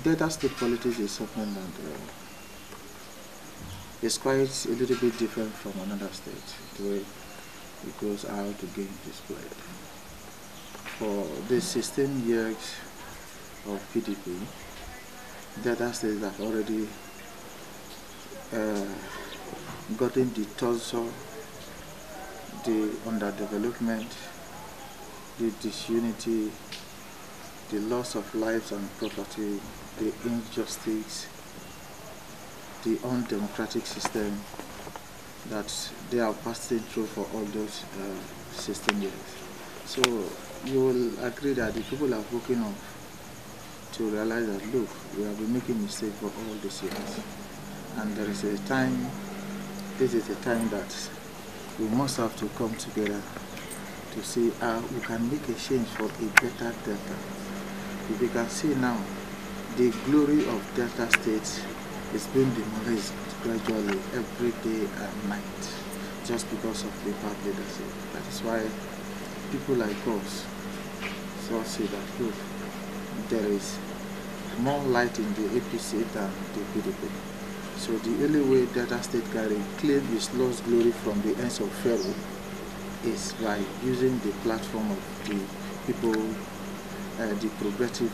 Delta State politics is something that is quite a little bit different from another state, the way it goes out to gain displayed. For the 16 years of PDP, Delta States have already gotten the torso, the underdevelopment, the disunity, the loss of lives and property, the injustice, the undemocratic system that they are passing through for all those 16 years. So you will agree that the people are woken up to realize that, look, we have been making mistakes for all these years. And there is a time, this is a time that we must have to come together to see how we can make a change for a better Delta. If you can see now, the glory of Delta State is being demolished gradually every day and night just because of the bad leadership. That is why people like us so say that, look, there is more light in the APC than the PDP. So the only way Delta State can reclaim its lost glory from the hands of Pharaoh is by using the platform of the people, the progressive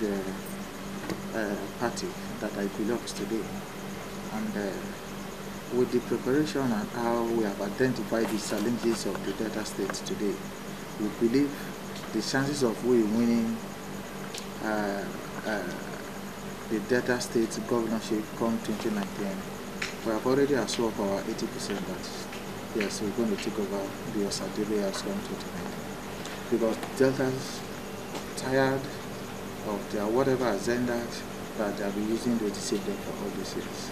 party that I belong to today. And with the preparation and how we have identified the challenges of the Delta State today, we believe the chances of we winning the Delta State governorship come 2019, we have already assured our 80% that yes, we're going to take over the Osadebe as come 2019. Because Delta's tired of their whatever agenda that they have been using to deceive them for all these years.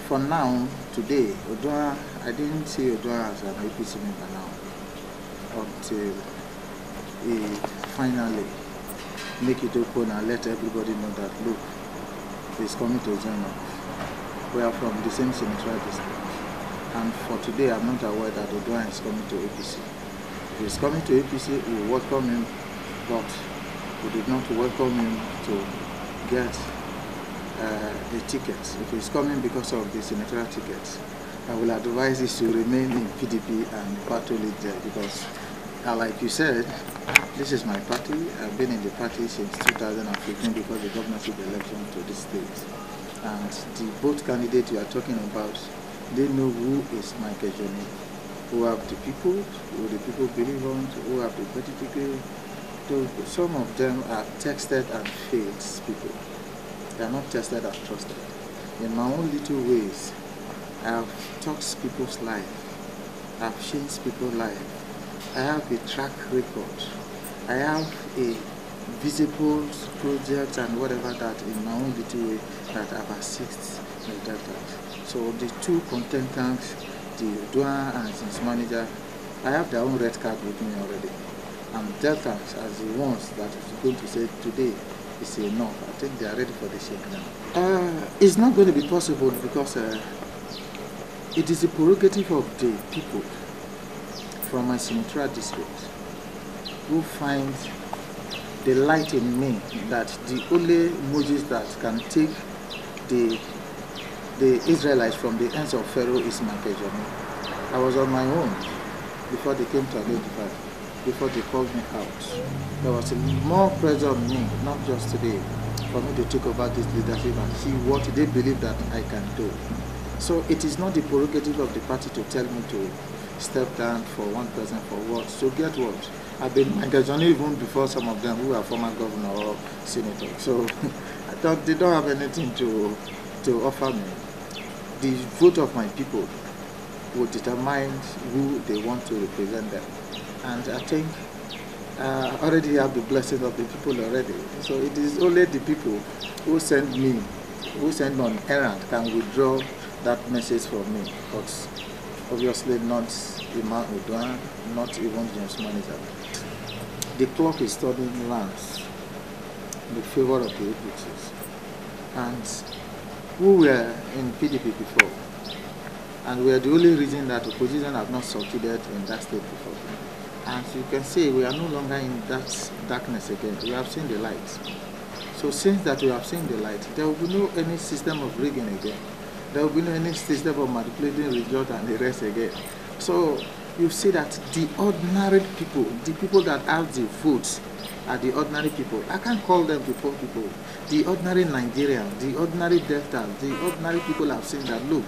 For now, today, Oduah, I didn't see Oduah as an APC member now until he finally make it open and let everybody know that, look, he's coming to join us. We are from the same senatorial district. And for today, I'm not aware that Oduah is coming to APC. If he's coming to APC, we will welcome him, but we did not welcome him to get a ticket. If he's coming because of the senatorial tickets, I will advise him to remain in PDP and battle it there because, like you said, this is my party. I've been in the party since 2015 before the governorship election to this state. And the both candidates you are talking about, they know who is Mike Ejiomi, who have the people, who the people believe on, who have the political. Some of them are tested and failed people. They are not tested and trusted. In my own little ways, I have touched people's life. I have changed people's life. I have a track record. I have a visible project and whatever that in my own little way that I've assisted the Delta. So the two contenders, the Oduah and his manager, I have their own red card with me already. And Deltans as the ones that is going to say today is enough. I think they are ready for the shake now. It's not going to be possible because it is a prerogative of the people from my senatorial district who find the light in me that the only Moses that can take the Israelites from the hands of Pharaoh is Mike Ejiomi. I was on my own before they came to identify, before they called me out. There was more pressure on me, not just today, for me to take over this leadership and see what they believe that I can do. So it is not the prerogative of the party to tell me to step down for one person for what. So get what? I've been Mike Ejiomi even before some of them who are former governor or senator. So I thought they don't have anything to offer me. The vote of my people will determine who they want to represent them. And I think I already have the blessing of the people already. So it is only the people who send me on errand can withdraw that message from me. But obviously not Emma Oduah, not even James Manager. The clock is turning rounds in the favor of the APCs. And who were in PDP before, and we are the only reason that opposition have not succeeded in that state before. And you can see we are no longer in that darkness again. We have seen the light. So since that we have seen the light, there will be no any system of rigging again. There will be no any system of manipulating result and the rest again. So you see that the ordinary people, the people that have the votes, are the ordinary people. I can't call them the poor people. The ordinary Nigerian, the ordinary Delta, the ordinary people have seen that, look,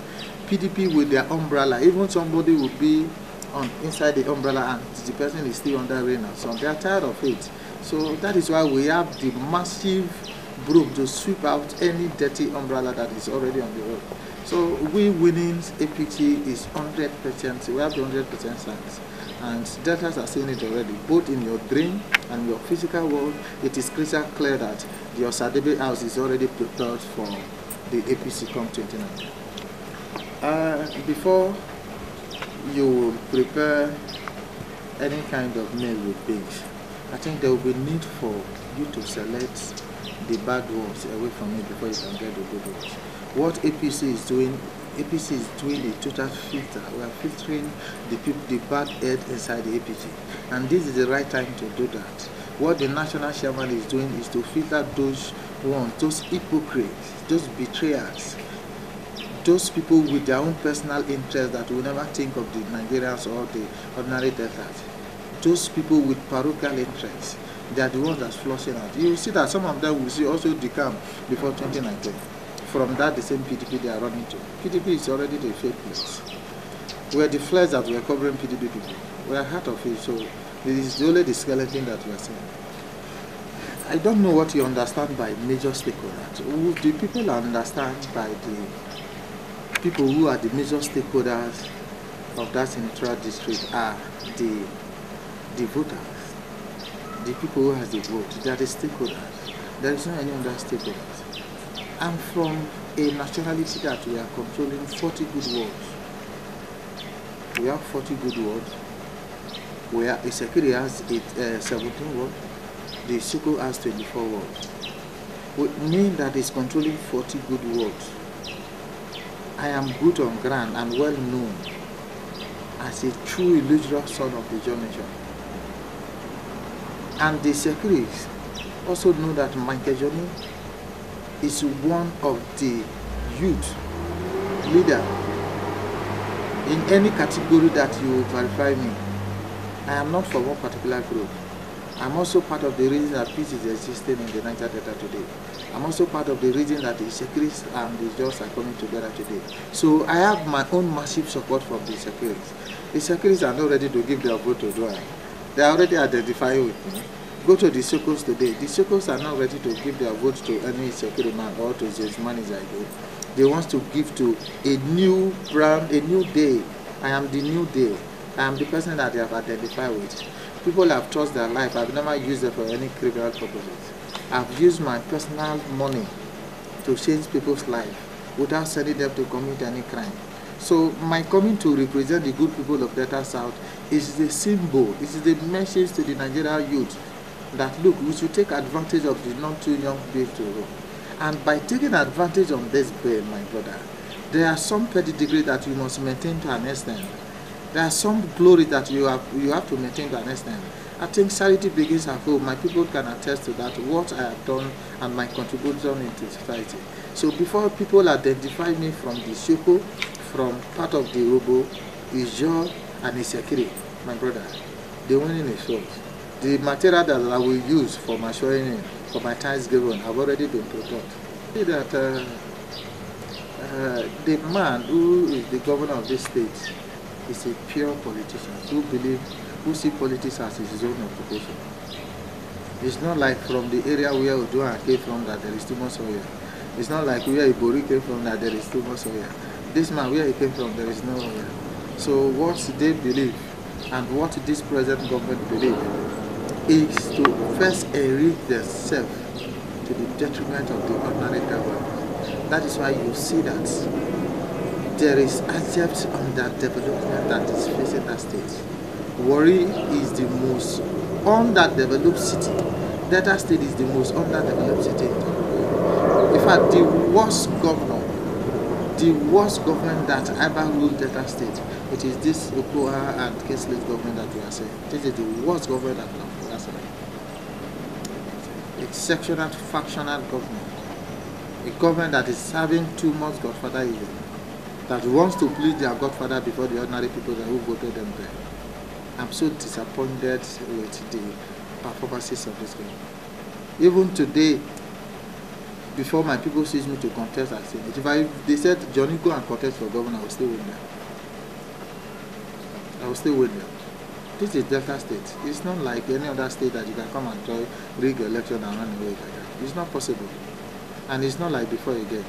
PDP with their umbrella, even somebody would be on inside the umbrella and the person is still under rain and sun. They are tired of it. So that is why we have the massive broom to sweep out any dirty umbrella that is already on the road. So we winning APC is 100%. We have the 100% chance. And Deltas are seeing it already, both in your dream and your physical world. It is crystal clear that the Osadebe house is already prepared for the APC come 2019. Before you prepare any kind of meal with pigs, I think there will be need for you to select the bad ones away from it before you can get the good ones. What APC is doing a total filter. We are filtering the bad head inside the APC, and this is the right time to do that. What the national chairman is doing is to filter those ones, those hypocrites, those betrayers, those people with their own personal interest that will never think of the Nigerians or the ordinary Deltas. Those people with parochial interests, they are the ones that's flushing out. You will see that some of them will see also decamp before 2019. From that, the same PDP they are running to. PDP is already the fake place. We are the flares that we are covering PDP people. We are part of it, so this is only the skeleton that we are seeing. I don't know what you understand by major stakeholders. The people understand by the people who are the major stakeholders of that central district are the voters, the people who has the vote. They are the stakeholders. There is no any other stakeholders. And from a nationality that we are controlling 40 good words. We have 40 good words. Where a secretary has 17 words. The Soko has 24 words. Which means that it's controlling 40 good words. I am good on ground and well known as a true illustrious son of the John Nation. And the secretaries also know that Michael Johnny is one of the youth leader in any category that you verify me. I am not from one particular group. I'm also part of the reason that peace is existing in the Niger Delta today. I'm also part of the reason that the secretaries and the judges are coming together today. So I have my own massive support from the secretaries. The secretaries are not ready to give their vote to Dwyer. They are already identified with me. Go to the Sokos today. The Sokos are not ready to give their vote to any security man or to his manager. They want to give to a new brand, a new day. I am the new day. I am the person that they have identified with. People have trusted their life. I've never used it for any criminal purposes. I've used my personal money to change people's life without sending them to commit any crime. So my coming to represent the good people of Delta South is the symbol, it is the message to the Nigerian youth that look, we should take advantage of the not too young babe to roll. And by taking advantage of this babe, my brother, there are some pedigree that you must maintain to an extent. There are some glory that you have to maintain to an extent. I think charity begins at home. My people can attest to that, what I have done and my contribution into society. So before people identify me from the Soko, from part of the Robo, Ijo and Isekiri, my brother, the winning is yours. The material that I will use for my showing in, for my Thanksgiving, have already been prepared. That the man who is the governor of this state is a pure politician who see politics as his own occupation. It's not like from the area where Oduah came from that there is too much oil. It's not like where Ibori came from that there is too much oil. This man, where he came from, there is no oil. So what they believe and what this present government believe is to first enrich themselves to the detriment of the ordinary government. That is why you see that there is abject underdevelopment that is facing that state. Warri is the most underdeveloped city. Delta State is the most underdeveloped city. In fact, the worst government that ever ruled Delta State, it is this Okoha and Kesley's government that we are saying. This is the worst government that we are saying. a sectional, factional government. A government that is serving too much godfatherism, that wants to please their godfather before the ordinary people who voted them there. I'm so disappointed with the performances of this government. Even today, before my people sees me to contest as Senate, if they said, Johnny, go and contest for governor, I will still win them. I will still win them. This is Delta State. It's not like any other state that you can come and try rig election and run away like that. It's not possible. And it's not like before again.